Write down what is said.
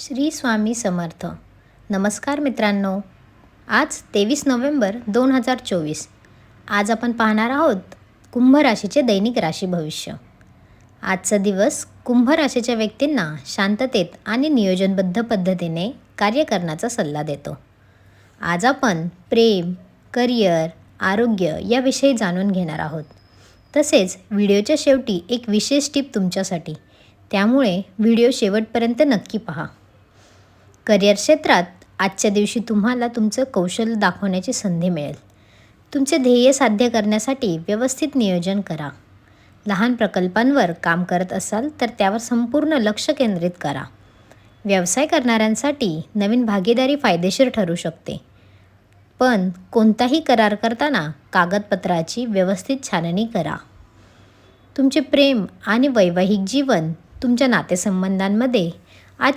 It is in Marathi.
श्री स्वामी समर्थ. नमस्कार मित्रांनो. आज 23 नोव्हेंबर 2024. आज आपण पाहणार आहोत कुंभ राशीचे दैनिक राशी भविष्य. आजचा दिवस कुंभ राशीच्या व्यक्तींना शांततेत आणि नियोजनबद्ध पद्धतीने कार्य करण्याचा सल्ला देतो. आज आपण प्रेम, करिअर, आरोग्य याविषयी जाणून घेणार आहोत. तसेच व्हिडिओच्या शेवटी एक विशेष टिप तुमच्यासाठी, त्यामुळे व्हिडिओ शेवटपर्यंत नक्की पहा. करिअर क्षेत्रात आजच्या दिवशी तुम्हाला तुमचं कौशल्य दाखवण्याची संधी मिळेल. तुमचे ध्येय साध्य करण्यासाठी व्यवस्थित नियोजन करा. लहान प्रकल्पांवर काम करत असाल तर त्यावर संपूर्ण लक्ष केंद्रित करा. व्यवसाय करणाऱ्यांसाठी नवीन भागीदारी फायदेशीर ठरू शकते. पण कोणताही करार करताना कागदपत्राची व्यवस्थित छाननी करा. तुमचे प्रेम आणि वैवाहिक जीवन, तुमच्या नातेसंबंधांमध्ये